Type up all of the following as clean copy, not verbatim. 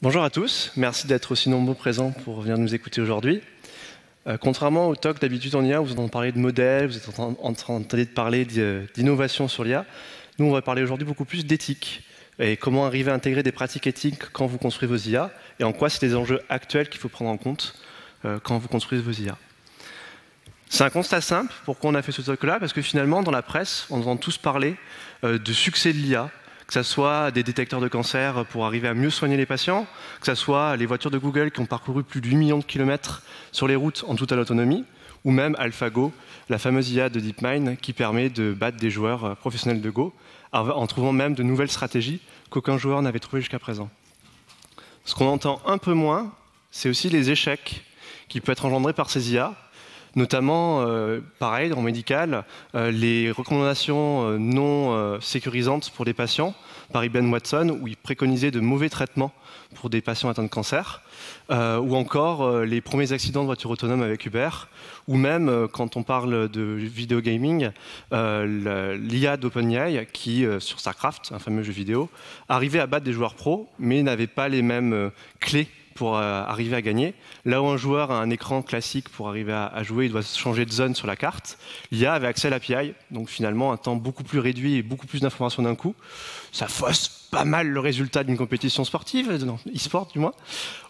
Bonjour à tous, merci d'être aussi nombreux présents pour venir nous écouter aujourd'hui. Contrairement au talk d'habitude en IA, où vous entendez parler de modèles, vous êtes en train de parler d'innovation sur l'IA, nous on va parler aujourd'hui beaucoup plus d'éthique et comment arriver à intégrer des pratiques éthiques quand vous construisez vos IA et en quoi c'est des enjeux actuels qu'il faut prendre en compte quand vous construisez vos IA. C'est un constat simple, pourquoi on a fait ce talk-là, parce que finalement dans la presse, on entend tous parler de succès de l'IA, que ce soit des détecteurs de cancer pour arriver à mieux soigner les patients, que ce soit les voitures de Google qui ont parcouru plus de 8 millions de kilomètres sur les routes en toute autonomie, ou même AlphaGo, la fameuse IA de DeepMind qui permet de battre des joueurs professionnels de Go, en trouvant même de nouvelles stratégies qu'aucun joueur n'avait trouvées jusqu'à présent. Ce qu'on entend un peu moins, c'est aussi les échecs qui peuvent être engendrés par ces IA, notamment, pareil, en médical, les recommandations non sécurisantes pour les patients, par Ibn Watson, où il préconisait de mauvais traitements pour des patients atteints de cancer, ou encore les premiers accidents de voitures autonomes avec Uber, ou même, quand on parle de vidéo gaming, l'IA d'OpenAI, qui, sur StarCraft, un fameux jeu vidéo, arrivait à battre des joueurs pros, mais n'avait pas les mêmes clés pour arriver à gagner. Là où un joueur a un écran classique pour arriver à jouer, il doit changer de zone sur la carte. L'IA avait accès à l'API, donc finalement un temps beaucoup plus réduit et beaucoup plus d'informations d'un coup. Ça fausse pas mal le résultat d'une compétition sportive, e-sport du moins.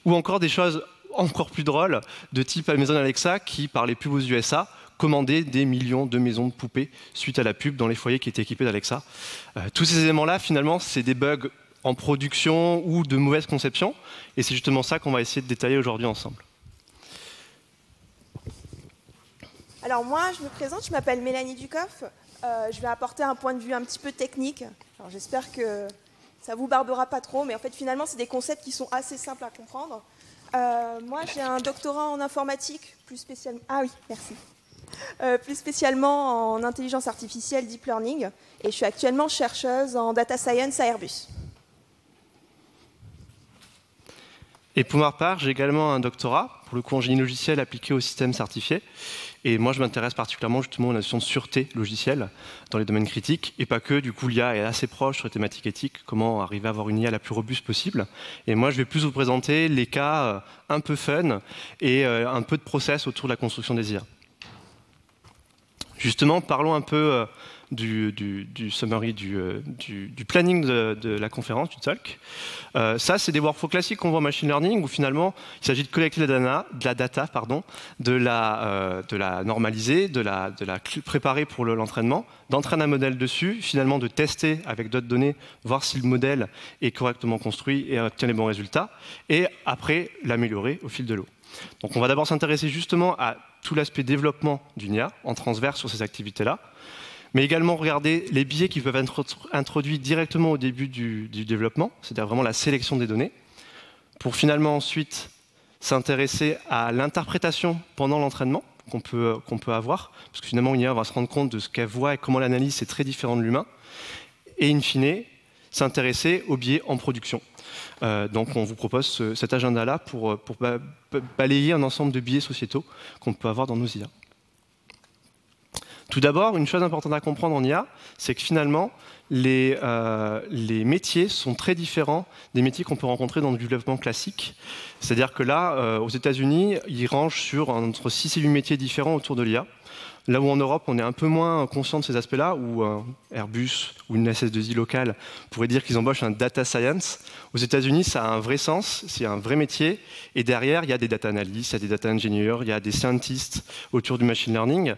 Ou encore des choses encore plus drôles, de type Amazon Alexa, qui, par les pubs aux USA, commandait des millions de maisons de poupées suite à la pub dans les foyers qui étaient équipés d'Alexa. Tous ces éléments-là, finalement, c'est des bugs en production ou de mauvaise conception. Et c'est justement ça qu'on va essayer de détailler aujourd'hui ensemble. Alors moi, je me présente, je m'appelle Mélanie Ducoff. Je vais apporter un point de vue un petit peu technique. Alors j'espère que ça vous barbera pas trop, mais en fait finalement c'est des concepts qui sont assez simples à comprendre. Moi j'ai un doctorat en informatique, plus spécialement... Ah oui, merci. Plus spécialement en intelligence artificielle, deep learning, et je suis actuellement chercheuse en data science à Airbus. Et pour ma part, j'ai également un doctorat, pour le coup en génie logiciel appliqué aux systèmes certifiés. Et moi, je m'intéresse particulièrement justement à la notion de sûreté logicielle dans les domaines critiques. Et pas que, du coup, l'IA est assez proche sur les thématiques éthiques, comment arriver à avoir une IA la plus robuste possible. Et moi, je vais plus vous présenter les cas un peu fun et un peu de process autour de la construction des IA. Justement, parlons un peu du summary, du planning de la conférence, du talk. Ça, c'est des workflows classiques qu'on voit en machine learning, où finalement, il s'agit de collecter de la data, de la normaliser, de la préparer pour l'entraînement, d'entraîner un modèle dessus, finalement de tester avec d'autres données, voir si le modèle est correctement construit et obtient les bons résultats, et après l'améliorer au fil de l'eau. Donc on va d'abord s'intéresser justement à tout l'aspect développement d'une IA en transverse sur ces activités-là, mais également regarder les biais qui peuvent être introduits directement au début du développement, c'est-à-dire vraiment la sélection des données, pour finalement ensuite s'intéresser à l'interprétation pendant l'entraînement qu'on peut avoir, parce que finalement une IA va se rendre compte de ce qu'elle voit et comment l'analyse c'est très différent de l'humain, et in fine s'intéresser aux biais en production. Donc on vous propose cet agenda-là pour balayer un ensemble de biais sociétaux qu'on peut avoir dans nos IA. Tout d'abord, une chose importante à comprendre en IA, c'est que finalement, les métiers sont très différents des métiers qu'on peut rencontrer dans le développement classique. C'est-à-dire que là, aux États-Unis, ils rangent sur entre 6 et 8 métiers différents autour de l'IA. Là où en Europe, on est un peu moins conscient de ces aspects-là, où Airbus ou une SS2I locale pourrait dire qu'ils embauchent un data science. Aux États-Unis, ça a un vrai sens, c'est un vrai métier. Et derrière, il y a des data analysts, il y a des data engineers, il y a des scientists autour du machine learning.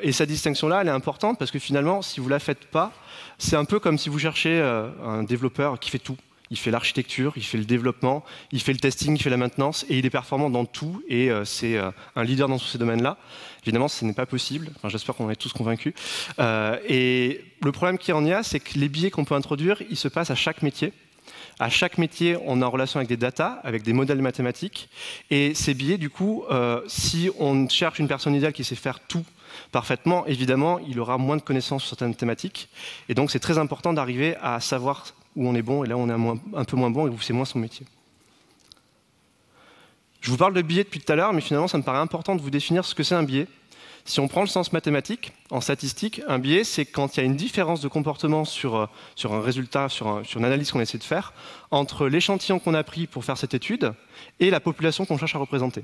Et cette distinction-là, elle est importante parce que finalement, si vous ne la faites pas, c'est un peu comme si vous cherchez un développeur qui fait tout. Il fait l'architecture, il fait le développement, il fait le testing, il fait la maintenance, et il est performant dans tout, et c'est un leader dans tous ces domaines-là. Évidemment, ce n'est pas possible, enfin, j'espère qu'on en est tous convaincus. Et le problème qu'il y a en IA, c'est que les biais qu'on peut introduire, ils se passent à chaque métier. À chaque métier, on est en relation avec des data, avec des modèles mathématiques, et ces biais, du coup, si on cherche une personne idéale qui sait faire tout parfaitement, évidemment, il aura moins de connaissances sur certaines thématiques, et donc c'est très important d'arriver à savoir où on est bon et là où on est un peu moins bon et où c'est moins son métier. Je vous parle de biais depuis tout à l'heure, mais finalement ça me paraît important de vous définir ce que c'est un biais. Si on prend le sens mathématique, en statistique, un biais, c'est quand il y a une différence de comportement sur un résultat, sur une analyse qu'on essaie de faire, entre l'échantillon qu'on a pris pour faire cette étude et la population qu'on cherche à représenter.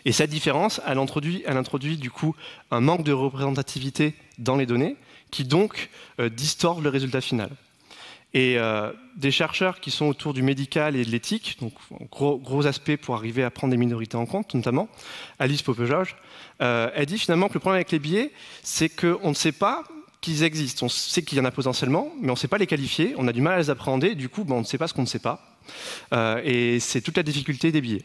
Et cette différence, elle introduit du coup un manque de représentativité dans les données, qui donc distord le résultat final. Et des chercheurs qui sont autour du médical et de l'éthique, donc gros aspect pour arriver à prendre des minorités en compte, notamment, Alice Popejoj, elle dit finalement que le problème avec les biais, c'est qu'on ne sait pas qu'ils existent. On sait qu'il y en a potentiellement, mais on ne sait pas les qualifier, on a du mal à les appréhender, du coup, on ne sait pas ce qu'on ne sait pas. Et c'est toute la difficulté des biais.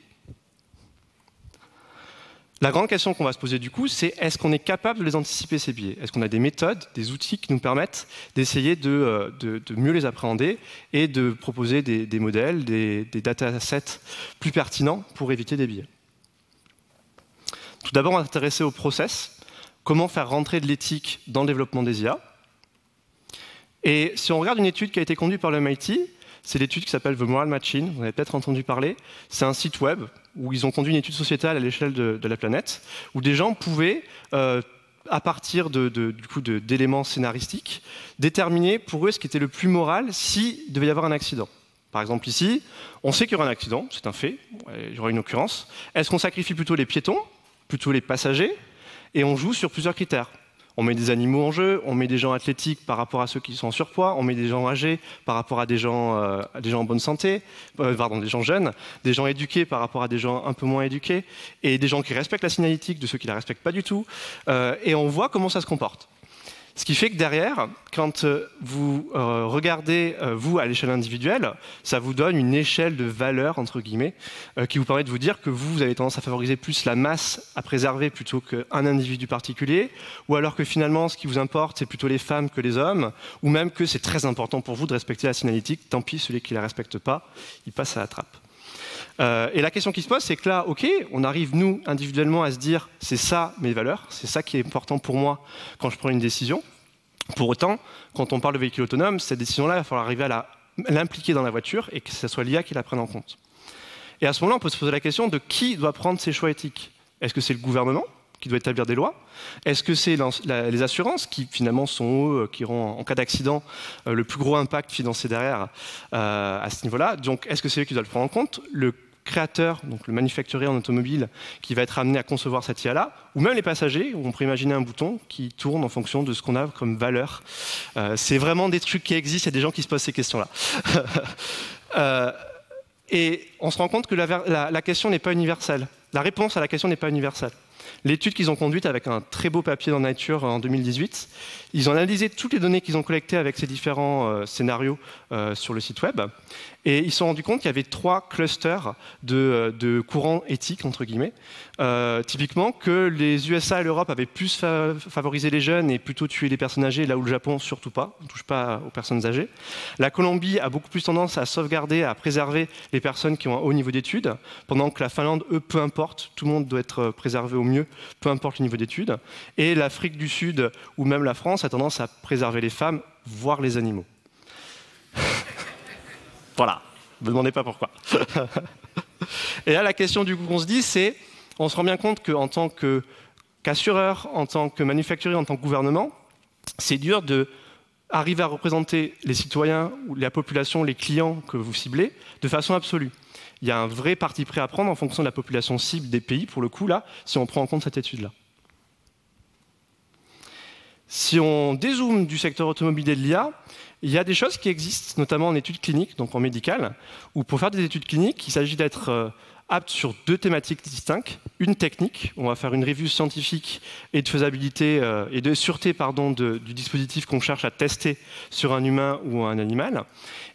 La grande question qu'on va se poser du coup, c'est est-ce qu'on est capable de les anticiper, ces biais? Est-ce qu'on a des méthodes, des outils qui nous permettent d'essayer de mieux les appréhender et de proposer des modèles, des datasets plus pertinents pour éviter des biais? Tout d'abord, on va s'intéresser au process. Comment faire rentrer de l'éthique dans le développement des IA? Et si on regarde une étude qui a été conduite par le MIT, c'est l'étude qui s'appelle The Moral Machine, vous avez peut-être entendu parler. C'est un site web où ils ont conduit une étude sociétale à l'échelle de la planète, où des gens pouvaient, à partir d'éléments scénaristiques, déterminer pour eux ce qui était le plus moral s'il devait y avoir un accident. Par exemple ici, on sait qu'il y aura un accident, c'est un fait, il y aura une occurrence. Est-ce qu'on sacrifie plutôt les piétons, plutôt les passagers? Et on joue sur plusieurs critères. On met des animaux en jeu, on met des gens athlétiques par rapport à ceux qui sont en surpoids, on met des gens âgés par rapport à des gens en bonne santé, des gens jeunes, des gens éduqués par rapport à des gens un peu moins éduqués, et des gens qui respectent la signalétique de ceux qui ne la respectent pas du tout, et on voit comment ça se comporte. Ce qui fait que derrière, quand vous regardez, vous, à l'échelle individuelle, ça vous donne une échelle de valeur, entre guillemets, qui vous permet de vous dire que vous avez tendance à favoriser plus la masse à préserver plutôt qu'un individu particulier, ou alors que finalement, ce qui vous importe, c'est plutôt les femmes que les hommes, ou même que c'est très important pour vous de respecter la signalétique, tant pis, celui qui ne la respecte pas, il passe à la trappe. Et la question qui se pose, c'est que là, ok, on arrive, nous, individuellement, à se dire c'est ça mes valeurs, c'est ça qui est important pour moi quand je prends une décision. Pour autant, quand on parle de véhicule autonome, cette décision-là, il va falloir arriver à l'impliquer dans la voiture et que ce soit l'IA qui la prenne en compte. Et à ce moment-là, on peut se poser la question de qui doit prendre ces choix éthiques. Est-ce que c'est le gouvernement qui doit établir des lois? Est-ce que c'est les assurances qui, finalement, sont eux qui auront, en cas d'accident, le plus gros impact financier derrière à ce niveau-là? Donc, est-ce que c'est eux qui doivent le prendre en compte? Le créateur, donc le manufacturier en automobile, qui va être amené à concevoir cette IA-là, ou même les passagers, où on pourrait imaginer un bouton qui tourne en fonction de ce qu'on a comme valeur. C'est vraiment des trucs qui existent, il y a des gens qui se posent ces questions-là. Et on se rend compte que la question n'est pas universelle. La réponse à la question n'est pas universelle. L'étude qu'ils ont conduite avec un très beau papier dans Nature en 2018, ils ont analysé toutes les données qu'ils ont collectées avec ces différents scénarios sur le site web, et ils se sont rendus compte qu'il y avait 3 clusters de courants éthiques, entre guillemets. Typiquement, que les USA et l'Europe avaient plus favorisé les jeunes et plutôt tué les personnes âgées, là où le Japon, surtout pas, on ne touche pas aux personnes âgées. La Colombie a beaucoup plus tendance à sauvegarder, à préserver les personnes qui ont un haut niveau d'études, pendant que la Finlande, eux, peu importe, tout le monde doit être préservé au mieux, peu importe le niveau d'études. Et l'Afrique du Sud, ou même la France, a tendance à préserver les femmes, voire les animaux. Voilà, ne me demandez pas pourquoi. Et là, la question du coup qu'on se dit, c'est, on se rend bien compte qu'en tant qu'assureur, en tant que manufacturier, en tant que gouvernement, c'est dur d'arriver à représenter les citoyens, ou la population, les clients que vous ciblez, de façon absolue. Il y a un vrai parti pris à prendre en fonction de la population cible des pays, pour le coup, là, si on prend en compte cette étude-là. Si on dézoome du secteur automobile et de l'IA, il y a des choses qui existent, notamment en études cliniques, donc en médical, où pour faire des études cliniques, il s'agit d'être apte sur 2 thématiques distinctes. Une technique, on va faire une review scientifique et de faisabilité et de sûreté du dispositif qu'on cherche à tester sur un humain ou un animal.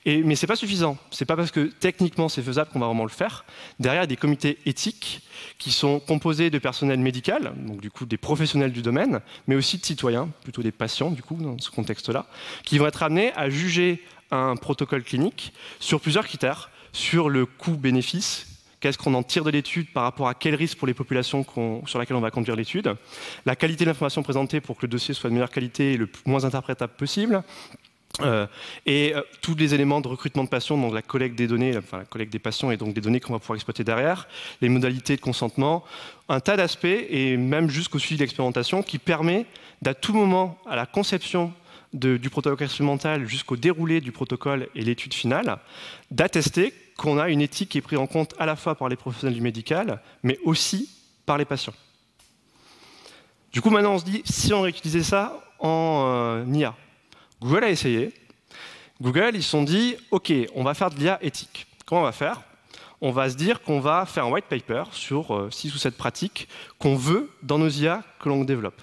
Mais ce n'est pas suffisant. Ce n'est pas parce que techniquement c'est faisable qu'on va vraiment le faire. Derrière, il y a des comités éthiques qui sont composés de personnel médical, donc du coup des professionnels du domaine, mais aussi de citoyens, plutôt des patients du coup dans ce contexte-là, qui vont être amenés à juger un protocole clinique sur plusieurs critères, sur le coût-bénéfice. Qu'est-ce qu'on en tire de l'étude par rapport à quel risque pour les populations sur lesquelles on va conduire l'étude, la qualité de l'information présentée pour que le dossier soit de meilleure qualité et le moins interprétable possible, Tous les éléments de recrutement de patients, donc la collecte des données, enfin la collecte des patients et donc des données qu'on va pouvoir exploiter derrière, les modalités de consentement, un tas d'aspects et même jusqu'au suivi de l'expérimentation qui permet d'à tout moment, à la conception du protocole expérimental jusqu'au déroulé du protocole et l'étude finale, d'attester qu'on a une éthique qui est prise en compte à la fois par les professionnels du médical, mais aussi par les patients. Du coup, maintenant, on se dit, si on réutilisait ça en IA, Google a essayé. Google, ils se sont dit, OK, on va faire de l'IA éthique. Comment on va faire? On va se dire qu'on va faire un white paper sur 6 ou 7 pratiques qu'on veut dans nos IA que l'on développe.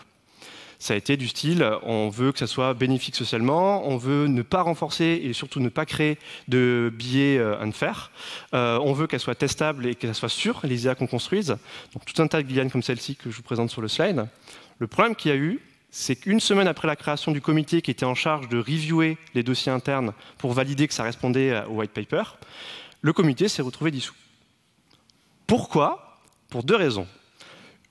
Ça a été du style, on veut que ça soit bénéfique socialement, on veut ne pas renforcer et surtout ne pas créer de biais unfair, on veut qu'elle soit testable et qu'elle soit sûre, les IA qu'on construise. Donc tout un tas de guidelines comme celle-ci que je vous présente sur le slide. Le problème qu'il y a eu, c'est qu'une semaine après la création du comité qui était en charge de reviewer les dossiers internes pour valider que ça répondait au white paper, le comité s'est retrouvé dissous. Pourquoi? Pour 2 raisons.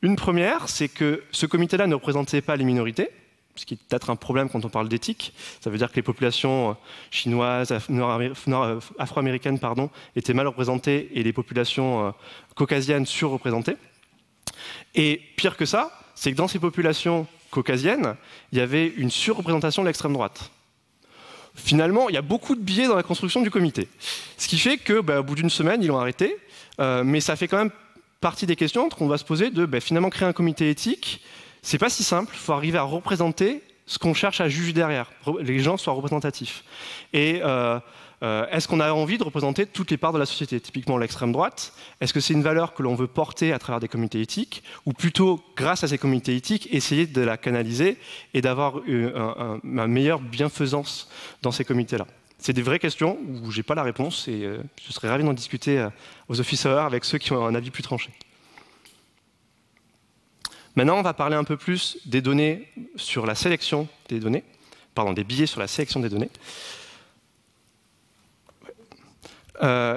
Une première, c'est que ce comité-là ne représentait pas les minorités, ce qui est peut-être un problème quand on parle d'éthique. Ça veut dire que les populations chinoises, afro-américaines, étaient mal représentées et les populations caucasiennes surreprésentées. Et pire que ça, c'est que dans ces populations caucasiennes, il y avait une surreprésentation de l'extrême droite. Finalement, il y a beaucoup de biais dans la construction du comité. Ce qui fait que, au bout d'une semaine, ils l'ont arrêté, mais ça fait quand même partie des questions qu'on va se poser de finalement créer un comité éthique. C'est pas si simple, il faut arriver à représenter ce qu'on cherche à juger derrière, les gens soient représentatifs. Et est-ce qu'on a envie de représenter toutes les parts de la société? Typiquement l'extrême droite, est-ce que c'est une valeur que l'on veut porter à travers des comités éthiques, ou plutôt, grâce à ces comités éthiques, essayer de la canaliser et d'avoir une meilleure bienfaisance dans ces comités-là? C'est des vraies questions où je n'ai pas la réponse et je serais ravi d'en discuter aux office hours avec ceux qui ont un avis plus tranché. Maintenant, on va parler un peu plus des données sur la sélection des données, des biais sur la sélection des données.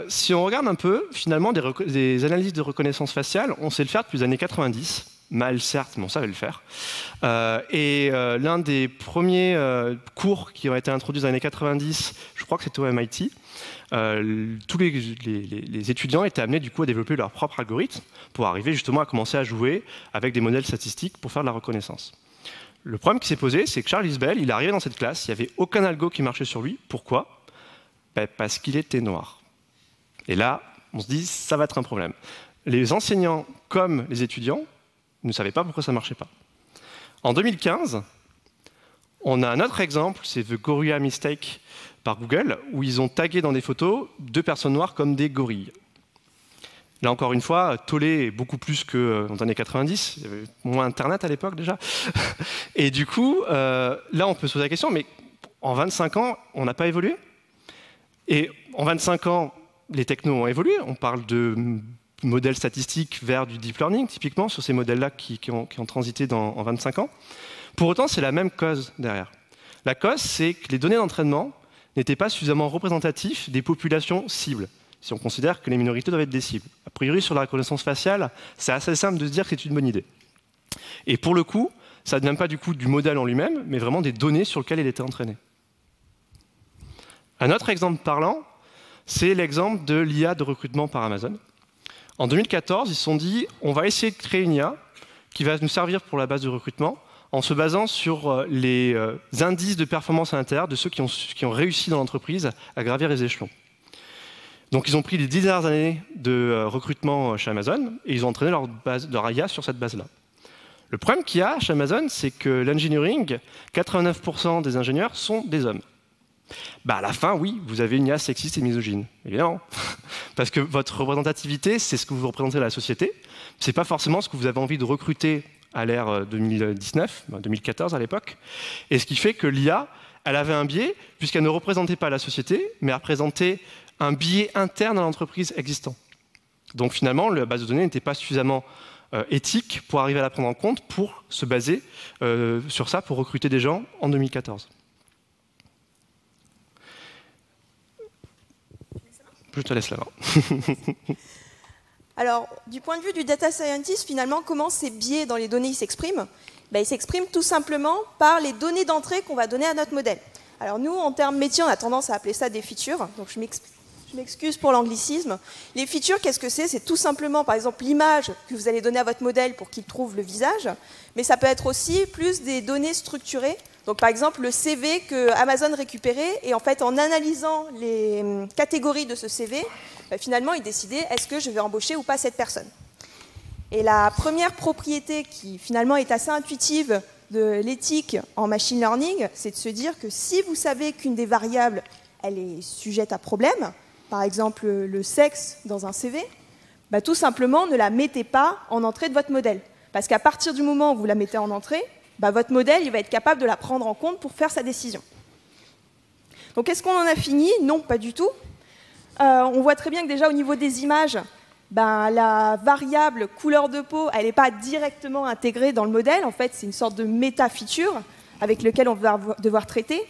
Si on regarde un peu, finalement, des analyses de reconnaissance faciale, on sait le faire depuis les années 90. Mal, certes, mais on savait le faire. L'un des premiers cours qui ont été introduits dans les années 90, je crois que c'était au MIT, tous les étudiants étaient amenés du coup à développer leur propre algorithme pour arriver justement à commencer à jouer avec des modèles statistiques pour faire de la reconnaissance. Le problème qui s'est posé, c'est que Charles Isbell, il est arrivé dans cette classe, il n'y avait aucun algo qui marchait sur lui. Pourquoi? Parce qu'il était noir. Et là, on se dit, ça va être un problème. Les enseignants comme les étudiants ne savaient pas pourquoi ça ne marchait pas. En 2015, on a un autre exemple, c'est The Gorilla Mistake par Google, où ils ont tagué dans des photos 2 personnes noires comme des gorilles. Là encore une fois, tollé beaucoup plus que dans les années 90, il y avait moins Internet à l'époque déjà. Et du coup, là on peut se poser la question, mais en 25 ans, on n'a pas évolué? Et en 25 ans, les technos ont évolué, on parle de modèles statistiques vers du deep learning, typiquement, sur ces modèles-là qui ont transité en 25 ans. Pour autant, c'est la même cause derrière. La cause, c'est que les données d'entraînement n'étaient pas suffisamment représentatives des populations cibles, si on considère que les minorités doivent être des cibles. A priori, sur la reconnaissance faciale, c'est assez simple de se dire que c'est une bonne idée. Et pour le coup, ça ne vient pas du coup du modèle en lui-même, mais vraiment des données sur lesquelles il était entraîné. Un autre exemple parlant, c'est l'exemple de l'IA de recrutement par Amazon. En 2014, ils se sont dit, on va essayer de créer une IA qui va nous servir pour la base de recrutement en se basant sur les indices de performance à l'intérieur de ceux qui ont réussi dans l'entreprise à gravir les échelons. Donc ils ont pris les 10 dernières années de recrutement chez Amazon et ils ont entraîné leur IA sur cette base-là. Le problème qu'il y a chez Amazon, c'est que l'engineering, 89% des ingénieurs sont des hommes. À la fin, oui, vous avez une IA sexiste et misogyne. Évidemment. Parce que votre représentativité, c'est ce que vous représentez à la société. Ce n'est pas forcément ce que vous avez envie de recruter à l'ère 2019, 2014 à l'époque. Et ce qui fait que l'IA, elle avait un biais, puisqu'elle ne représentait pas la société, mais elle représentait un biais interne à l'entreprise existant. Donc finalement, la base de données n'était pas suffisamment éthique pour arriver à la prendre en compte, pour se baser sur ça, pour recruter des gens en 2014. Je te laisse là. Alors, du point de vue du data scientist, finalement, comment ces biais dans les données s'expriment? Ils s'expriment tout simplement par les données d'entrée qu'on va donner à notre modèle. Alors nous, en termes métiers, on a tendance à appeler ça des features. Donc je m'excuse pour l'anglicisme. Les features, qu'est-ce que c'est? C'est tout simplement, par exemple, l'image que vous allez donner à votre modèle pour qu'il trouve le visage. Mais ça peut être aussi plus des données structurées. Donc par exemple, le CV que Amazon récupérait, et en fait, en analysant les catégories de ce CV, finalement, il décidait est-ce que je vais embaucher ou pas cette personne. Et la première propriété qui finalement est assez intuitive de l'éthique en machine learning, c'est de se dire que si vous savez qu'une des variables, elle est sujette à problème, par exemple le sexe dans un CV, tout simplement ne la mettez pas en entrée de votre modèle. Parce qu'à partir du moment où vous la mettez en entrée, votre modèle il va être capable de la prendre en compte pour faire sa décision. Donc est-ce qu'on en a fini? Non, pas du tout. On voit très bien que déjà au niveau des images, la variable couleur de peau, elle n'est pas directement intégrée dans le modèle. En fait, c'est une sorte de méta-feature avec laquelle on va devoir traiter.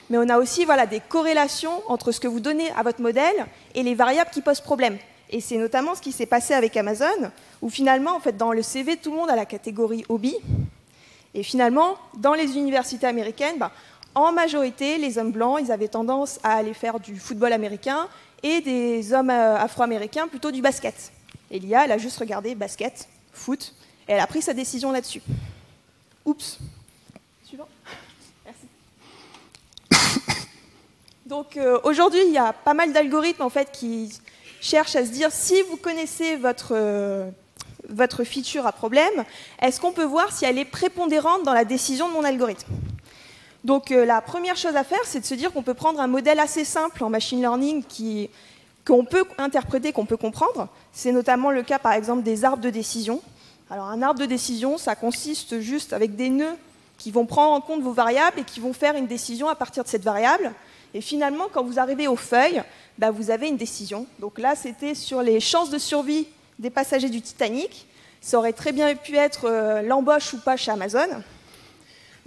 Mais on a aussi des corrélations entre ce que vous donnez à votre modèle et les variables qui posent problème. Et c'est notamment ce qui s'est passé avec Amazon, où finalement, en fait, dans le CV, tout le monde a la catégorie hobby. Et finalement, dans les universités américaines, en majorité, les hommes blancs, ils avaient tendance à aller faire du football américain et des hommes afro-américains plutôt du basket. Et l'IA, elle a juste regardé basket, foot, et elle a pris sa décision là-dessus. Oups. Suivant. Merci. Donc aujourd'hui, il y a pas mal d'algorithmes en fait, qui cherchent à se dire si vous connaissez votre feature à problème, est-ce qu'on peut voir si elle est prépondérante dans la décision de mon algorithme? Donc la première chose à faire, c'est de se dire qu'on peut prendre un modèle assez simple en machine learning qu'on peut interpréter, qu'on peut comprendre. C'est notamment le cas, par exemple, des arbres de décision. Alors un arbre de décision, ça consiste juste avec des nœuds qui vont prendre en compte vos variables et qui vont faire une décision à partir de cette variable. Et finalement, quand vous arrivez aux feuilles, vous avez une décision. Donc là, c'était sur les chances de survie des passagers du Titanic. Ça aurait très bien pu être l'embauche ou pas chez Amazon.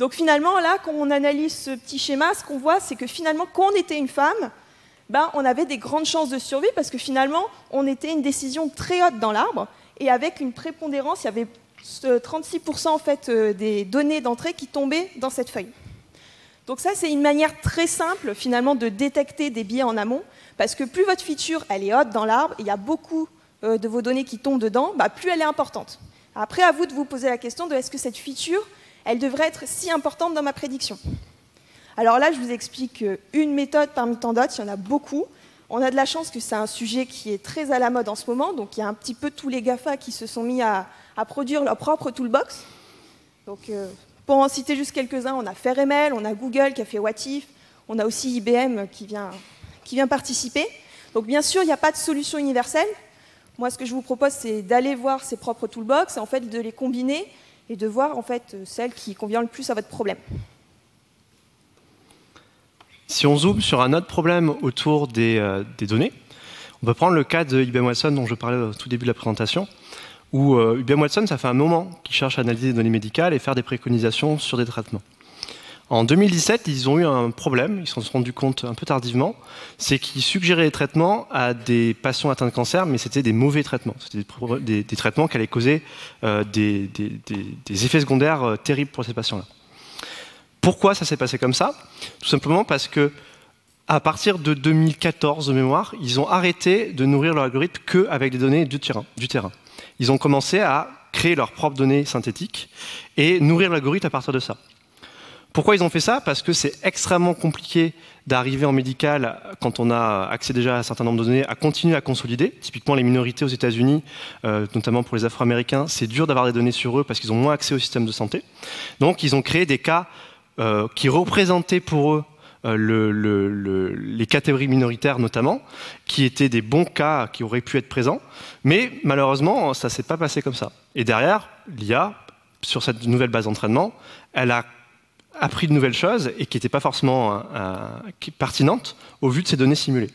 Donc finalement, là, quand on analyse ce petit schéma, ce qu'on voit, c'est que finalement, quand on était une femme, on avait des grandes chances de survie parce que finalement, on était une décision très haute dans l'arbre et avec une prépondérance, il y avait 36% en fait, des données d'entrée qui tombaient dans cette feuille. Donc ça, c'est une manière très simple finalement de détecter des biais en amont parce que plus votre feature elle est haute dans l'arbre, il y a beaucoup de vos données qui tombent dedans, plus elle est importante. Après, à vous de vous poser la question de est-ce que cette feature elle devrait être si importante dans ma prédiction. Alors là, je vous explique une méthode parmi tant d'autres, il y en a beaucoup. On a de la chance que c'est un sujet qui est très à la mode en ce moment, donc il y a un petit peu tous les GAFA qui se sont mis à produire leur propre toolbox. Donc, pour en citer juste quelques-uns, on a FairML, on a Google qui a fait Watif, on a aussi IBM qui vient participer. Donc bien sûr, il n'y a pas de solution universelle. Moi, ce que je vous propose, c'est d'aller voir ces propres toolbox et en fait de les combiner et de voir en fait celle qui convient le plus à votre problème. Si on zoome sur un autre problème autour des données, on peut prendre le cas de IBM Watson dont je parlais au tout début de la présentation, où IBM Watson, ça fait un moment qu'ils cherchent à analyser des données médicales et faire des préconisations sur des traitements. En 2017, ils ont eu un problème, ils se sont rendus compte un peu tardivement, c'est qu'ils suggéraient des traitements à des patients atteints de cancer, mais c'était des mauvais traitements. C'était des traitements qui allaient causer des effets secondaires terribles pour ces patients-là. Pourquoi ça s'est passé comme ça? Tout simplement parce que à partir de 2014 de mémoire, ils ont arrêté de nourrir leur algorithme qu'avec des données du terrain. Ils ont commencé à créer leurs propres données synthétiques et nourrir l'algorithme à partir de ça. Pourquoi ils ont fait ça? Parce que c'est extrêmement compliqué d'arriver en médical, quand on a accès déjà à un certain nombre de données, à continuer à consolider. Typiquement, les minorités aux États-Unis, notamment pour les Afro-Américains, c'est dur d'avoir des données sur eux parce qu'ils ont moins accès au système de santé. Donc, ils ont créé des cas qui représentaient pour eux les catégories minoritaires notamment, qui étaient des bons cas qui auraient pu être présents. Mais malheureusement, ça ne s'est pas passé comme ça. Et derrière, l'IA, sur cette nouvelle base d'entraînement, elle a appris de nouvelles choses et qui n'étaient pas forcément pertinentes au vu de ces données simulées.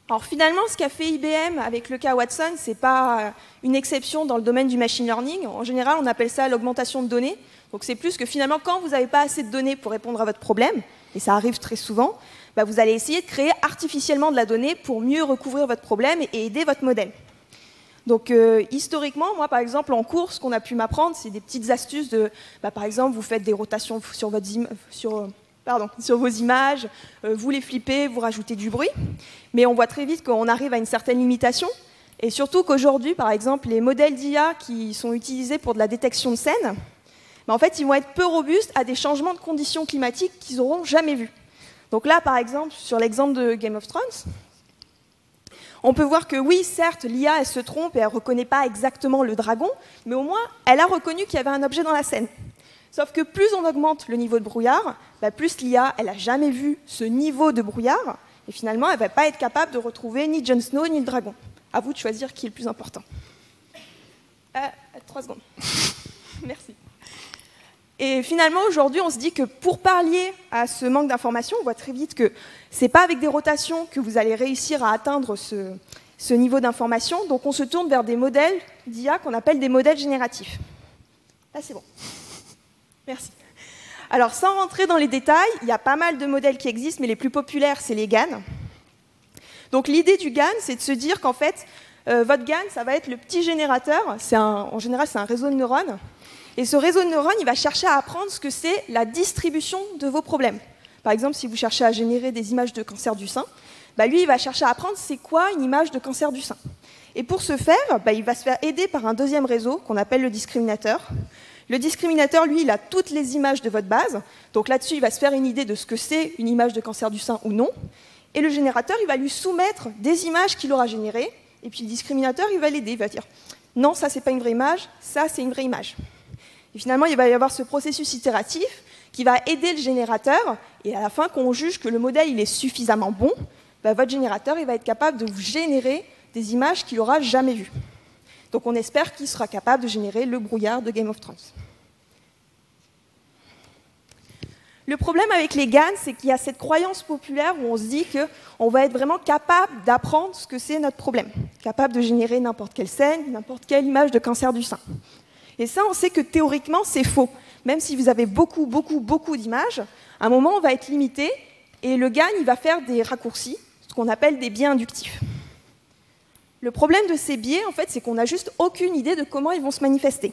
Alors finalement, ce qu'a fait IBM avec le cas Watson, ce n'est pas une exception dans le domaine du machine learning. En général, on appelle ça l'augmentation de données. Donc c'est plus que finalement, quand vous n'avez pas assez de données pour répondre à votre problème, et ça arrive très souvent, vous allez essayer de créer artificiellement de la donnée pour mieux recouvrir votre problème et aider votre modèle. Donc historiquement, moi par exemple en cours, ce qu'on a pu m'apprendre, c'est des petites astuces de, par exemple, vous faites des rotations sur vos images, vous les flippez, vous rajoutez du bruit, mais on voit très vite qu'on arrive à une certaine limitation, et surtout qu'aujourd'hui, par exemple, les modèles d'IA qui sont utilisés pour de la détection de scène, en fait, ils vont être peu robustes à des changements de conditions climatiques qu'ils n'auront jamais vus. Donc là, par exemple, sur l'exemple de Game of Thrones, on peut voir que oui, certes, l'IA, elle se trompe et elle ne reconnaît pas exactement le dragon, mais au moins, elle a reconnu qu'il y avait un objet dans la scène. Sauf que plus on augmente le niveau de brouillard, plus l'IA, elle n'a jamais vu ce niveau de brouillard, et finalement, elle ne va pas être capable de retrouver ni Jon Snow, ni le dragon. À vous de choisir qui est le plus important. 3 secondes. Merci. Et finalement, aujourd'hui, on se dit que pour pallier à ce manque d'informations, on voit très vite que ce n'est pas avec des rotations que vous allez réussir à atteindre ce niveau d'information. Donc on se tourne vers des modèles d'IA qu'on appelle des modèles génératifs. Là, c'est bon. Merci. Alors, sans rentrer dans les détails, il y a pas mal de modèles qui existent, mais les plus populaires, c'est les GAN. Donc l'idée du GAN, c'est de se dire qu'en fait, votre GAN, ça va être le petit générateur. En général, c'est un réseau de neurones. Et ce réseau de neurones, il va chercher à apprendre ce que c'est la distribution de vos problèmes. Par exemple, si vous cherchez à générer des images de cancer du sein, lui, il va chercher à apprendre c'est quoi une image de cancer du sein. Et pour ce faire, il va se faire aider par un deuxième réseau qu'on appelle le discriminateur. Le discriminateur, lui, il a toutes les images de votre base. Donc là-dessus, il va se faire une idée de ce que c'est une image de cancer du sein ou non. Et le générateur, il va lui soumettre des images qu'il aura générées. Et puis le discriminateur, il va l'aider. Il va dire non, ça, c'est pas une vraie image, ça, c'est une vraie image. Et finalement, il va y avoir ce processus itératif qui va aider le générateur. Et à la fin, quand on juge que le modèle il est suffisamment bon, votre générateur il va être capable de vous générer des images qu'il n'aura jamais vues. Donc on espère qu'il sera capable de générer le brouillard de Game of Thrones. Le problème avec les GAN, c'est qu'il y a cette croyance populaire où on se dit qu'on va être vraiment capable d'apprendre ce que c'est notre problème, capable de générer n'importe quelle scène, n'importe quelle image de cancer du sein. Et ça, on sait que théoriquement, c'est faux. Même si vous avez beaucoup d'images, à un moment, on va être limité, et le GAN, il va faire des raccourcis, ce qu'on appelle des biais inductifs. Le problème de ces biais, en fait, c'est qu'on n'a juste aucune idée de comment ils vont se manifester.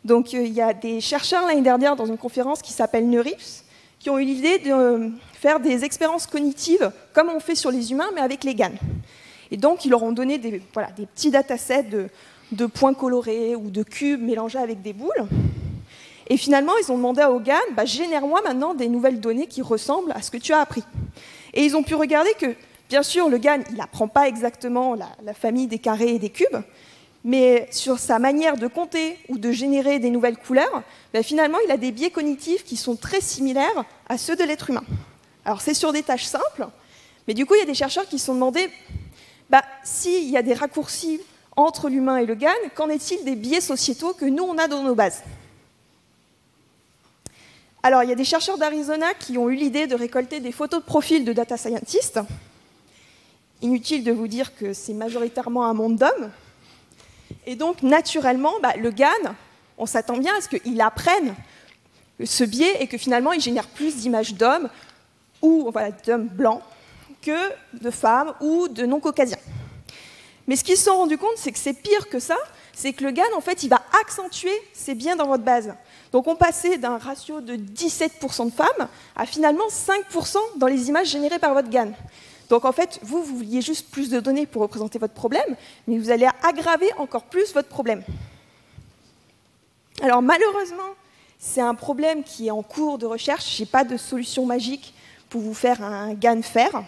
Donc, il y a des chercheurs l'année dernière dans une conférence qui s'appelle Neurips, qui ont eu l'idée de faire des expériences cognitives, comme on fait sur les humains, mais avec les GAN. Et donc, ils leur ont donné des petits datasets de points colorés ou de cubes mélangés avec des boules. Et finalement, ils ont demandé aux GAN, génère-moi maintenant des nouvelles données qui ressemblent à ce que tu as appris. Et ils ont pu regarder que, bien sûr, le GAN, il n'apprend pas exactement la famille des carrés et des cubes, mais sur sa manière de compter ou de générer des nouvelles couleurs, finalement, il a des biais cognitifs qui sont très similaires à ceux de l'être humain. Alors, c'est sur des tâches simples, mais du coup, il y a des chercheurs qui se sont demandé, s'il y a des raccourcis entre l'humain et le GAN, qu'en est-il des biais sociétaux que nous, on a dans nos bases? Alors, il y a des chercheurs d'Arizona qui ont eu l'idée de récolter des photos de profil de data scientists. Inutile de vous dire que c'est majoritairement un monde d'hommes. Et donc, naturellement, le GAN, on s'attend bien à ce qu'il apprenne ce biais et que finalement, il génère plus d'images d'hommes ou d'hommes blancs que de femmes ou de non-caucasiens. Mais ce qu'ils se sont rendus compte, c'est que c'est pire que ça, c'est que le GAN, en fait, il va accentuer ces biais dans votre base. Donc on passait d'un ratio de 17% de femmes à finalement 5% dans les images générées par votre GAN. Donc en fait, vous vouliez juste plus de données pour représenter votre problème, mais vous allez aggraver encore plus votre problème. Alors malheureusement, c'est un problème qui est en cours de recherche. Je n'ai pas de solution magique pour vous faire un GAN faire.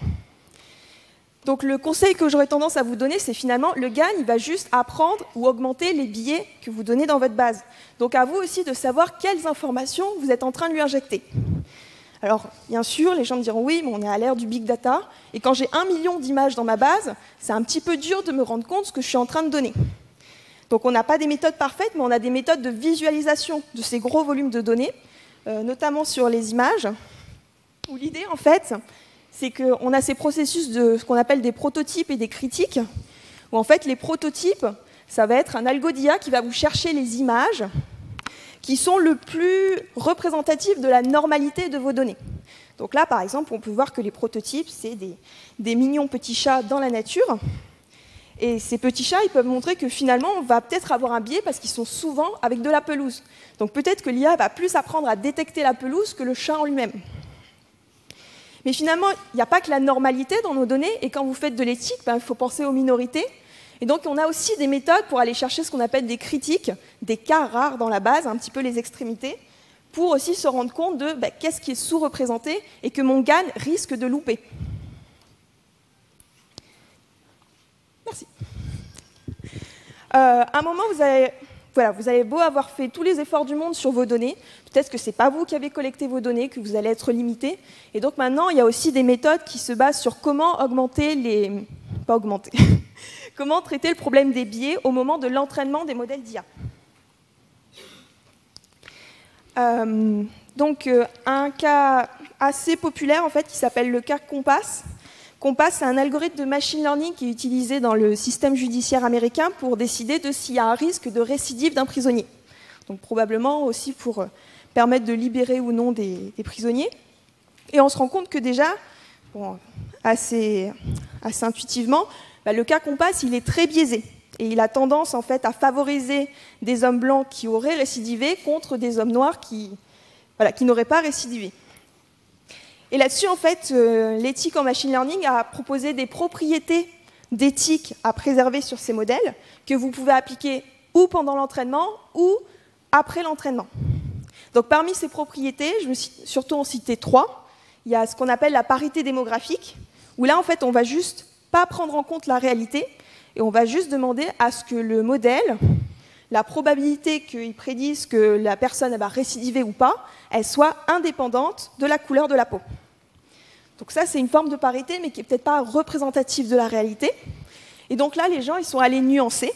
Donc le conseil que j'aurais tendance à vous donner, c'est finalement, le GAN, il va juste apprendre ou augmenter les biais que vous donnez dans votre base. Donc à vous aussi de savoir quelles informations vous êtes en train de lui injecter. Alors, bien sûr, les gens me diront, oui, mais on est à l'ère du big data, et quand j'ai 1 million d'images dans ma base, c'est un petit peu dur de me rendre compte de ce que je suis en train de donner. Donc on n'a pas des méthodes parfaites, mais on a des méthodes de visualisation de ces gros volumes de données, notamment sur les images, où l'idée, en fait, c'est qu'on a ces processus de ce qu'on appelle des prototypes et des critiques, où en fait les prototypes, ça va être un algo d'IA qui va vous chercher les images qui sont le plus représentatifs de la normalité de vos données. Donc là, par exemple, on peut voir que les prototypes, c'est des mignons petits chats dans la nature. Et ces petits chats, ils peuvent montrer que finalement, on va peut-être avoir un biais parce qu'ils sont souvent avec de la pelouse. Donc peut-être que l'IA va plus apprendre à détecter la pelouse que le chat en lui-même. Mais finalement, il n'y a pas que la normalité dans nos données, et quand vous faites de l'éthique, il faut penser aux minorités. Et donc on a aussi des méthodes pour aller chercher ce qu'on appelle des critiques, des cas rares dans la base, un petit peu les extrémités, pour aussi se rendre compte de qu'est-ce qui est sous-représenté et que mon GAN risque de louper. Merci. À un moment, vous avez beau avoir fait tous les efforts du monde sur vos données, peut-être que ce n'est pas vous qui avez collecté vos données, que vous allez être limité. Et donc maintenant, il y a aussi des méthodes qui se basent sur comment augmenter les... Pas augmenter. Comment traiter le problème des biais au moment de l'entraînement des modèles d'IA. Donc un cas assez populaire en fait, qui s'appelle le cas Compass. Compass, c'est un algorithme de machine learning qui est utilisé dans le système judiciaire américain pour décider de s'il y a un risque de récidive d'un prisonnier. Donc probablement aussi pour permettre de libérer ou non des prisonniers. Et on se rend compte que déjà, assez intuitivement, le cas Compass, il est très biaisé. Et il a tendance en fait à favoriser des hommes blancs qui auraient récidivé contre des hommes noirs qui n'auraient pas récidivé. Et là-dessus, en fait, l'éthique en machine learning a proposé des propriétés d'éthique à préserver sur ces modèles que vous pouvez appliquer ou pendant l'entraînement ou après l'entraînement. Donc parmi ces propriétés, je vais surtout en citer 3. Il y a ce qu'on appelle la parité démographique, où là, en fait, on va juste pas prendre en compte la réalité, et on va juste demander à ce que le modèle, la probabilité qu'il prédise que la personne va récidiver ou pas, elle soit indépendante de la couleur de la peau. Donc ça, c'est une forme de parité, mais qui n'est peut-être pas représentative de la réalité. Et donc là, les gens ils sont allés nuancer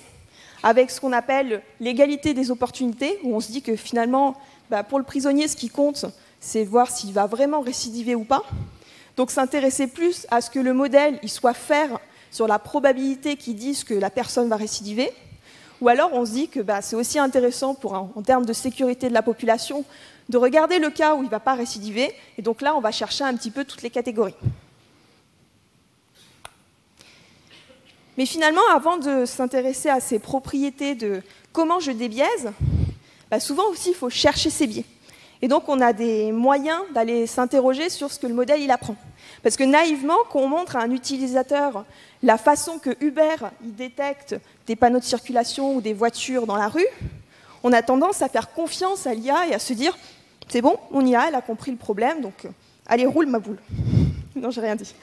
avec ce qu'on appelle l'égalité des opportunités, où on se dit que finalement, pour le prisonnier, ce qui compte, c'est voir s'il va vraiment récidiver ou pas. Donc s'intéresser plus à ce que le modèle il soit fair sur la probabilité qu'ils disent que la personne va récidiver. Ou alors on se dit que c'est aussi intéressant en termes de sécurité de la population de regarder le cas où il ne va pas récidiver. Et donc là, on va chercher un petit peu toutes les catégories. Mais finalement, avant de s'intéresser à ces propriétés de comment je débiaise, souvent aussi, il faut chercher ces biais. Et donc, on a des moyens d'aller s'interroger sur ce que le modèle il apprend. Parce que naïvement, quand on montre à un utilisateur la façon que Uber il détecte des panneaux de circulation ou des voitures dans la rue, on a tendance à faire confiance à l'IA et à se dire « c'est bon, mon IA, elle a compris le problème, donc allez, roule ma boule ». Non, j'ai rien dit.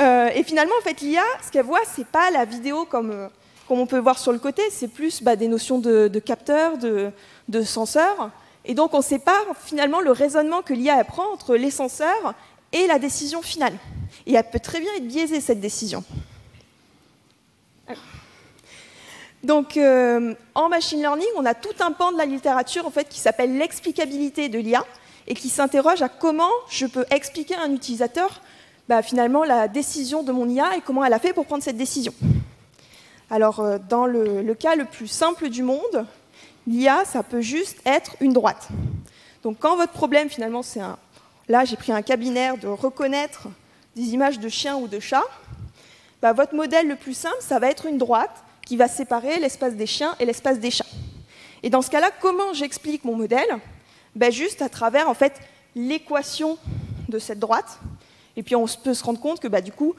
Et finalement, en fait, l'IA, ce qu'elle voit, c'est pas la vidéo comme on peut voir sur le côté, c'est plus des notions de capteurs, de senseurs. Et donc, on sépare finalement le raisonnement que l'IA apprend entre les senseurs et la décision finale. Et elle peut très bien être biaisée, cette décision. Donc, en machine learning, on a tout un pan de la littérature en fait, qui s'appelle l'explicabilité de l'IA et qui s'interroge à comment je peux expliquer à un utilisateur finalement la décision de mon IA et comment elle a fait pour prendre cette décision. Alors, dans le cas le plus simple du monde, l'IA, ça peut juste être une droite. Donc quand votre problème, finalement, c'est un... Là, j'ai pris un cas binaire de reconnaître des images de chiens ou de chats. Votre modèle le plus simple, ça va être une droite qui va séparer l'espace des chiens et l'espace des chats. Et dans ce cas-là, comment j'explique mon modèle? Juste à travers, en fait, l'équation de cette droite. Et puis, on peut se rendre compte que, du coup,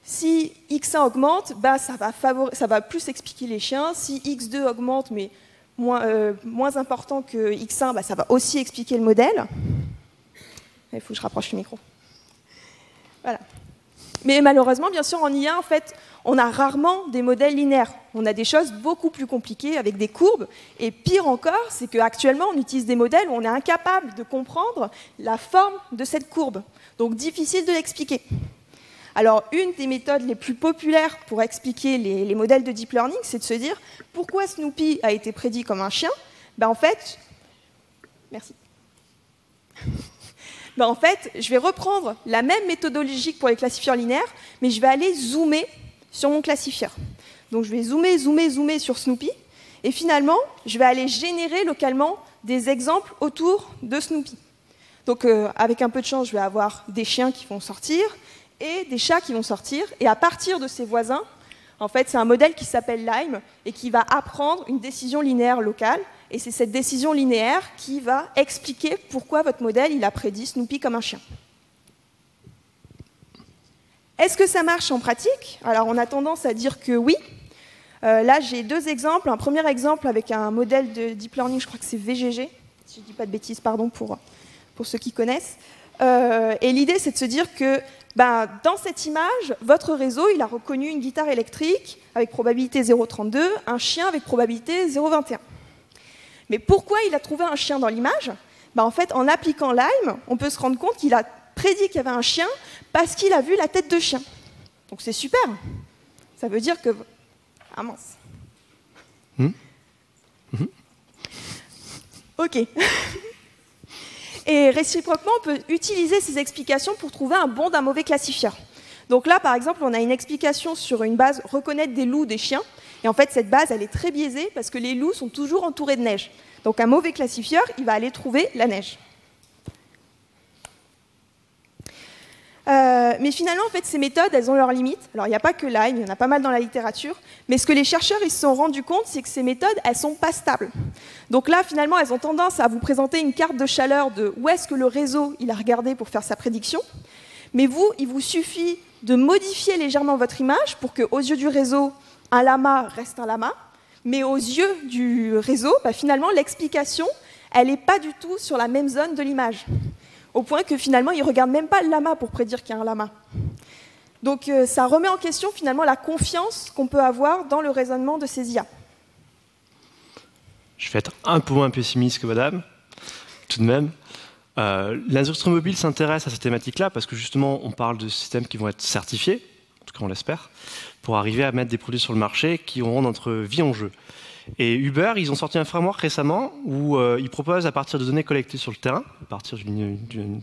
si x1 augmente, ça va plus expliquer les chiens. Si x2 augmente, mais moins important que x1, ça va aussi expliquer le modèle. Il faut que je rapproche le micro. Voilà. Mais malheureusement, bien sûr, en IA, en fait, on a rarement des modèles linéaires. On a des choses beaucoup plus compliquées avec des courbes. Et pire encore, c'est qu'actuellement, on utilise des modèles où on est incapable de comprendre la forme de cette courbe. Donc, difficile de l'expliquer. Alors, une des méthodes les plus populaires pour expliquer les modèles de deep learning, c'est de se dire pourquoi Snoopy a été prédit comme un chien. En fait, merci. En fait, je vais reprendre la même méthodologie que pour les classifieurs linéaires, mais je vais aller zoomer sur mon classifieur. Donc, je vais zoomer sur Snoopy, et finalement, je vais aller générer localement des exemples autour de Snoopy. Donc, avec un peu de chance, je vais avoir des chiens qui vont sortir, et des chats qui vont sortir. Et à partir de ces voisins, En fait, c'est un modèle qui s'appelle Lime et qui va apprendre une décision linéaire locale. Et c'est cette décision linéaire qui va expliquer pourquoi votre modèle il a prédit Snoopy comme un chien. Est-ce que ça marche en pratique? Alors, on a tendance à dire que oui. Là, j'ai deux exemples. Un premier exemple avec un modèle de deep learning, je crois que c'est VGG, si je ne dis pas de bêtises, pardon pour ceux qui connaissent. Et l'idée, c'est de se dire que dans cette image, votre réseau il a reconnu une guitare électrique avec probabilité 0,32, un chien avec probabilité 0,21. Mais pourquoi il a trouvé un chien dans l'image? En fait, en appliquant Lime, on peut se rendre compte qu'il a prédit qu'il y avait un chien parce qu'il a vu la tête de chien. Donc c'est super. Ça veut dire que... Ah mince. Ok. Et réciproquement, on peut utiliser ces explications pour trouver un bon d'un mauvais classifieur. Donc là, par exemple, on a une explication sur une base reconnaître des loups, des chiens. Et en fait, cette base, elle est très biaisée parce que les loups sont toujours entourés de neige. Donc un mauvais classifieur, il va aller trouver la neige. Mais finalement, en fait, ces méthodes, elles ont leurs limites. Alors, il n'y a pas que Lime, il y en a pas mal dans la littérature. Mais ce que les chercheurs ils se sont rendus compte, c'est que ces méthodes, elles ne sont pas stables. Donc là, finalement, elles ont tendance à vous présenter une carte de chaleur de où est-ce que le réseau il a regardé pour faire sa prédiction. Mais vous, il vous suffit de modifier légèrement votre image pour qu'aux yeux du réseau, un lama reste un lama. Mais aux yeux du réseau, finalement, l'explication, elle n'est pas du tout sur la même zone de l'image. Au point que finalement, ils ne regardent même pas le lama pour prédire qu'il y a un lama. Donc ça remet en question finalement la confiance qu'on peut avoir dans le raisonnement de ces IA. Je vais être un peu moins pessimiste que madame, tout de même. L'industrie mobile s'intéresse à cette thématique-là parce que justement, on parle de systèmes qui vont être certifiés, en tout cas on l'espère, pour arriver à mettre des produits sur le marché qui auront notre vie en jeu. Et Uber, ils ont sorti un framework récemment où ils proposent, à partir de données collectées sur le terrain, à partir d'un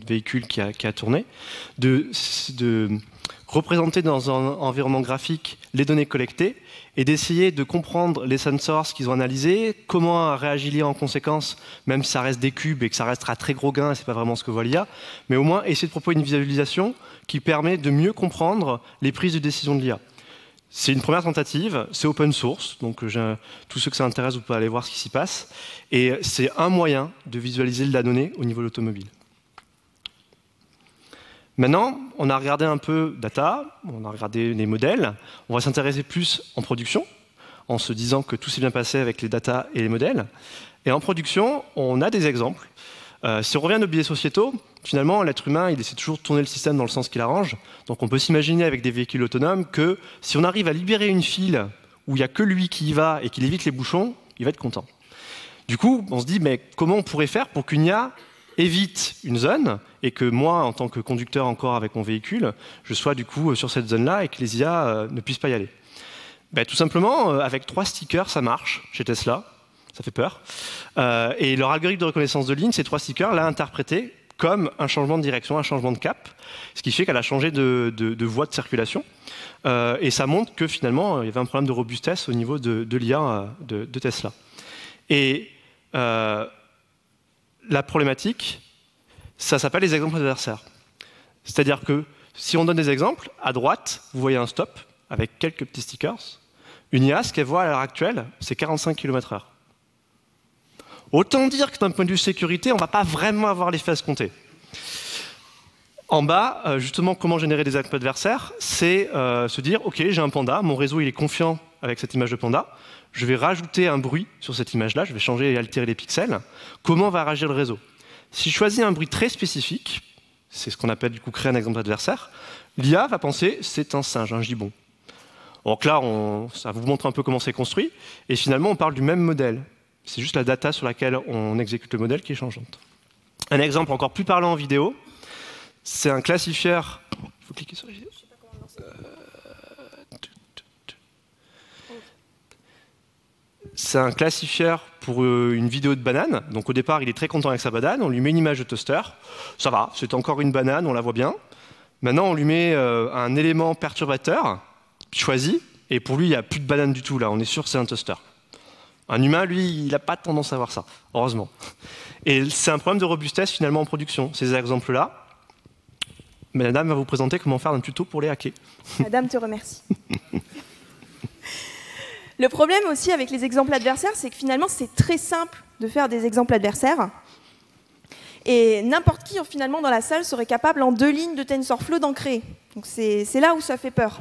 véhicule qui a tourné, de représenter dans un environnement graphique les données collectées et d'essayer de comprendre les sensors qu'ils ont analysés, comment a réagi l'IA en conséquence, même si ça reste des cubes et que ça restera très gros gain, c'est pas vraiment ce que voit l'IA, mais au moins essayer de proposer une visualisation qui permet de mieux comprendre les prises de décision de l'IA. C'est une première tentative, c'est open source, donc tous ceux que ça intéresse, vous pouvez aller voir ce qui s'y passe. Et c'est un moyen de visualiser la donnée au niveau de l'automobile. Maintenant, on a regardé un peu data, on a regardé les modèles, on va s'intéresser plus en production, en se disant que tout s'est bien passé avec les data et les modèles. Et en production, on a des exemples. Si on revient à nos biais sociétaux, finalement, l'être humain, il essaie toujours de tourner le système dans le sens qu'il arrange. Donc on peut s'imaginer avec des véhicules autonomes que si on arrive à libérer une file où il n'y a que lui qui y va et qu'il évite les bouchons, il va être content. Du coup, on se dit, mais comment on pourrait faire pour qu'une IA évite une zone et que moi, en tant que conducteur encore avec mon véhicule, je sois du coup sur cette zone-là et que les IA ne puissent pas y aller? Tout simplement, avec 3 stickers, ça marche chez Tesla. Ça fait peur. Et leur algorithme de reconnaissance de ligne, ces 3 stickers, l'a interprété comme un changement de direction, un changement de cap, ce qui fait qu'elle a changé de voie de circulation. Et ça montre que finalement, il y avait un problème de robustesse au niveau de l'IA de Tesla. Et la problématique, ça s'appelle les exemples adversaires. C'est-à-dire que si on donne des exemples, à droite, vous voyez un stop avec quelques petits stickers. Une IA, ce qu'elle voit à l'heure actuelle, c'est 45 km/h. Autant dire que d'un point de vue sécurité, on ne va pas vraiment avoir l'effet à se compter. En bas, justement, comment générer des exemples adversaires, c'est se dire, OK, j'ai un panda, mon réseau il est confiant avec cette image de panda, je vais rajouter un bruit sur cette image-là, je vais changer et altérer les pixels. Comment va réagir le réseau? Si je choisis un bruit très spécifique, c'est ce qu'on appelle du coup créer un exemple adversaire, l'IA va penser, c'est un singe, un gibbon. Donc là, ça vous montre un peu comment c'est construit, et finalement, on parle du même modèle. C'est juste la data sur laquelle on exécute le modèle qui est changeante. Un exemple encore plus parlant en vidéo, c'est un classifieur. Il faut cliquer sur les vidéos. C'est un classifieur pour une vidéo de banane. Donc au départ, il est très content avec sa banane. On lui met une image de toaster. Ça va, c'est encore une banane, on la voit bien. Maintenant, on lui met un élément perturbateur choisi. Et pour lui, il n'y a plus de banane du tout. Là, on est sûr que c'est un toaster. Un humain, lui, il n'a pas tendance à voir ça, heureusement. Et c'est un problème de robustesse finalement en production, ces exemples-là. Madame va vous présenter comment faire un tuto pour les hacker. Madame te remercie. Le problème aussi avec les exemples adversaires, c'est que finalement, c'est très simple de faire des exemples adversaires. Et n'importe qui, finalement, dans la salle serait capable, en 2 lignes de TensorFlow, d'en créer. Donc c'est là où ça fait peur.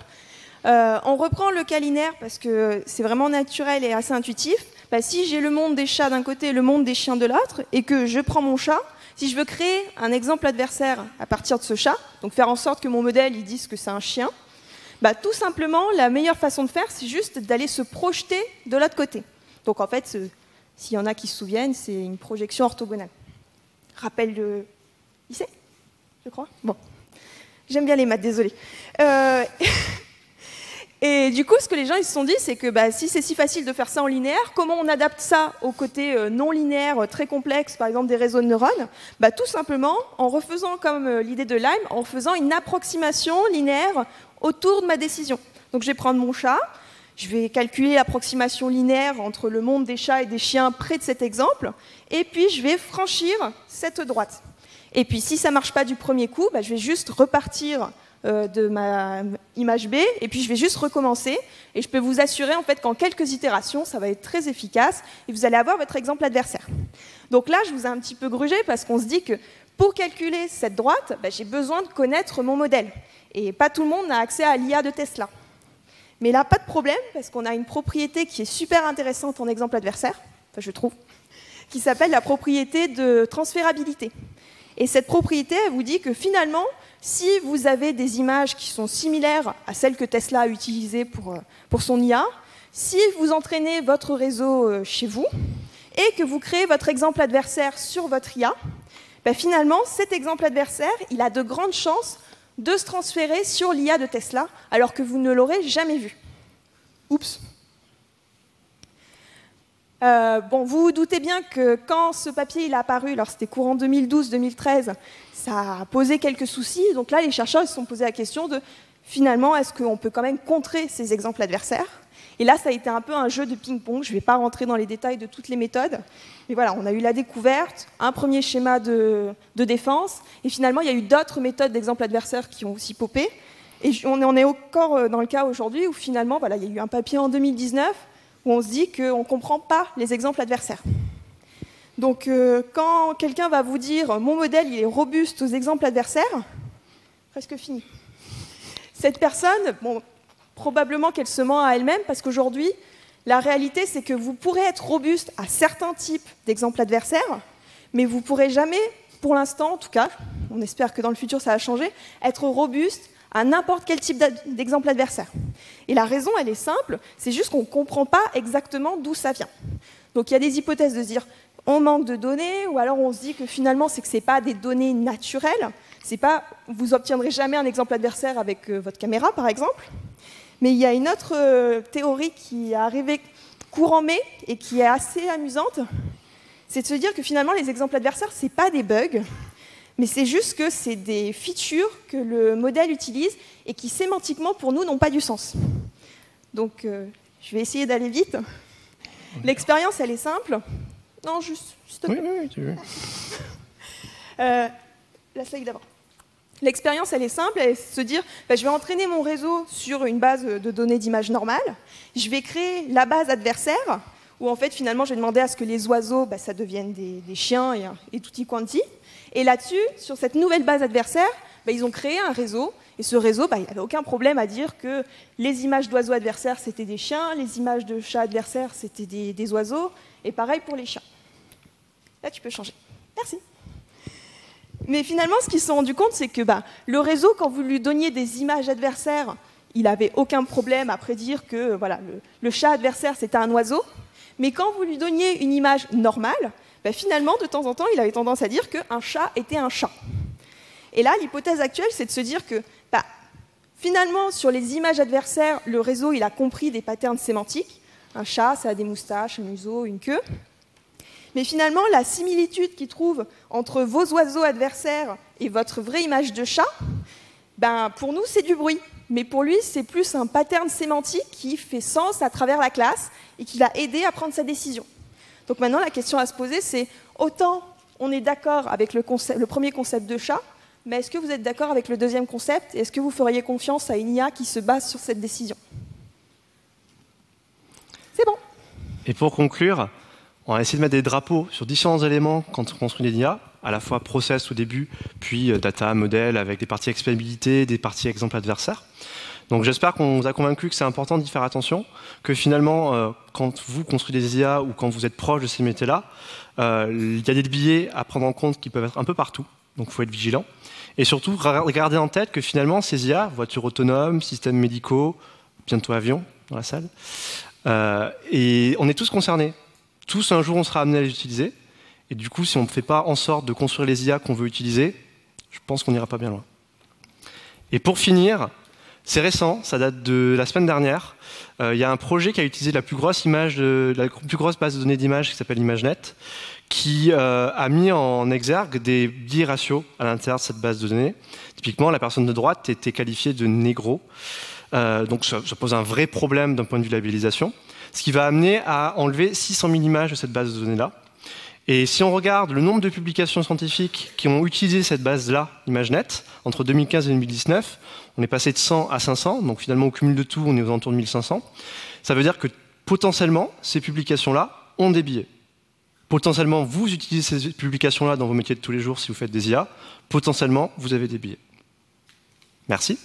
On reprend le cas linéaire parce que c'est vraiment naturel et assez intuitif. Bah, si j'ai le monde des chats d'un côté et le monde des chiens de l'autre, et que je prends mon chat, si je veux créer un exemple adversaire à partir de ce chat, donc faire en sorte que mon modèle il dise que c'est un chien, bah, tout simplement, la meilleure façon de faire, c'est juste d'aller se projeter de l'autre côté. Donc en fait, s'il y en a qui se souviennent, c'est une projection orthogonale. Rappel de lycée, je crois. Bon, j'aime bien les maths, désolé. Et du coup, ce que les gens ils se sont dit, c'est que bah, si c'est si facile de faire ça en linéaire, comment on adapte ça au côté non linéaire, très complexe, par exemple des réseaux de neurones? Bah, tout simplement en refaisant comme l'idée de Lime, en faisant une approximation linéaire autour de ma décision. Donc je vais prendre mon chat, je vais calculer l'approximation linéaire entre le monde des chats et des chiens près de cet exemple, et puis je vais franchir cette droite. Et puis si ça ne marche pas du premier coup, bah, je vais juste repartir de ma image B, et puis je vais juste recommencer, et je peux vous assurer en fait qu'en quelques itérations, ça va être très efficace, et vous allez avoir votre exemple adversaire. Donc là, je vous ai un petit peu grugé, parce qu'on se dit que pour calculer cette droite, bah, j'ai besoin de connaître mon modèle, et pas tout le monde n'a accès à l'IA de Tesla. Mais là, pas de problème, parce qu'on a une propriété qui est super intéressante en exemple adversaire, enfin je trouve, qui s'appelle la propriété de transférabilité. Et cette propriété, elle vous dit que finalement, si vous avez des images qui sont similaires à celles que Tesla a utilisées pour son IA, si vous entraînez votre réseau chez vous et que vous créez votre exemple adversaire sur votre IA, ben finalement, cet exemple adversaire, il a de grandes chances de se transférer sur l'IA de Tesla, alors que vous ne l'aurez jamais vu. Oups. Bon, vous vous doutez bien que quand ce papier il a apparu, alors c'était courant 2012-2013, ça a posé quelques soucis. Donc là, les chercheurs se sont posé la question de, finalement, est-ce qu'on peut quand même contrer ces exemples adversaires? Et là, ça a été un peu un jeu de ping-pong. Je ne vais pas rentrer dans les détails de toutes les méthodes. Mais voilà, on a eu la découverte, un premier schéma de défense, et finalement, il y a eu d'autres méthodes d'exemples adversaires qui ont aussi popé. Et on en est encore dans le cas aujourd'hui où finalement, voilà, il y a eu un papier en 2019 où on se dit qu'on ne comprend pas les exemples adversaires. Donc, quand quelqu'un va vous dire « mon modèle il est robuste aux exemples adversaires », presque fini. Cette personne, bon, probablement qu'elle se ment à elle-même, parce qu'aujourd'hui, la réalité, c'est que vous pourrez être robuste à certains types d'exemples adversaires, mais vous ne pourrez jamais, pour l'instant en tout cas, on espère que dans le futur ça va changer, être robuste à n'importe quel type d'exemple adversaire. Et la raison, elle est simple, c'est juste qu'on ne comprend pas exactement d'où ça vient. Donc il y a des hypothèses de se dire on manque de données, ou alors on se dit que finalement c'est que ce n'est pas des données naturelles, c'est pas, vous n'obtiendrez jamais un exemple adversaire avec votre caméra par exemple. Mais il y a une autre théorie qui est arrivée courant mai et qui est assez amusante, c'est de se dire que finalement les exemples adversaires, ce n'est pas des bugs, mais c'est juste que c'est des features que le modèle utilise et qui sémantiquement pour nous n'ont pas du sens. Donc je vais essayer d'aller vite. L'expérience, elle est simple. Non, juste oui, oui, tu veux. La slide d'avant. L'expérience, elle est simple, elle est de se dire, bah, je vais entraîner mon réseau sur une base de données d'image normale, je vais créer la base adversaire, où en fait, finalement, je vais demander à ce que les oiseaux, bah, ça devienne des chiens et tutti quanti. Et là-dessus, sur cette nouvelle base adversaire, bah, ils ont créé un réseau, et ce réseau, bah, il n'y avait aucun problème à dire que les images d'oiseaux adversaires, c'était des chiens, les images de chats adversaires, c'était des oiseaux, et pareil pour les chiens. Là, tu peux changer. Merci. Mais finalement, ce qu'ils se sont rendus compte, c'est que bah, le réseau, quand vous lui donniez des images adversaires, il n'avait aucun problème à prédire que voilà, le chat adversaire, c'était un oiseau. Mais quand vous lui donniez une image normale, bah, finalement, de temps en temps, il avait tendance à dire qu'un chat était un chat. Et là, l'hypothèse actuelle, c'est de se dire que bah, finalement, sur les images adversaires, le réseau il a compris des patterns sémantiques. Un chat, ça a des moustaches, un museau, une queue. Mais finalement, la similitude qu'il trouve entre vos oiseaux adversaires et votre vraie image de chat, ben, pour nous, c'est du bruit. Mais pour lui, c'est plus un pattern sémantique qui fait sens à travers la classe et qui l'a aidé à prendre sa décision. Donc maintenant, la question à se poser, c'est autant on est d'accord avec le premier concept de chat, mais est-ce que vous êtes d'accord avec le deuxième concept? Et est-ce que vous feriez confiance à une IA qui se base sur cette décision? Et pour conclure, on va essayer de mettre des drapeaux sur différents éléments quand on construit des IA, à la fois process au début, puis data, modèle, avec des parties explainabilité, des parties exemples adversaires. Donc j'espère qu'on vous a convaincu que c'est important d'y faire attention, que finalement, quand vous construisez des IA ou quand vous êtes proche de ces métiers-là, il y a des biais à prendre en compte qui peuvent être un peu partout, donc il faut être vigilant. Et surtout, garder en tête que finalement, ces IA, voitures autonomes, systèmes médicaux, bientôt avions dans la salle, et on est tous concernés. Tous, un jour, on sera amené à les utiliser. Et du coup, si on ne fait pas en sorte de construire les IA qu'on veut utiliser, je pense qu'on n'ira pas bien loin. Et pour finir, c'est récent, ça date de la semaine dernière. Il y a un projet qui a utilisé la plus grosse base de données d'images qui s'appelle ImageNet, qui a mis en exergue des biais raciaux à l'intérieur de cette base de données. Typiquement, la personne de droite était qualifiée de négro. Donc ça pose un vrai problème d'un point de vue labellisation, ce qui va amener à enlever 600 000 images de cette base de données-là. Et si on regarde le nombre de publications scientifiques qui ont utilisé cette base-là, ImageNet, entre 2015 et 2019, on est passé de 100 à 500, donc finalement au cumul de tout, on est aux alentours de 1500. Ça veut dire que potentiellement, ces publications-là ont des biais. Potentiellement, vous utilisez ces publications-là dans vos métiers de tous les jours si vous faites des IA. Potentiellement, vous avez des biais. Merci.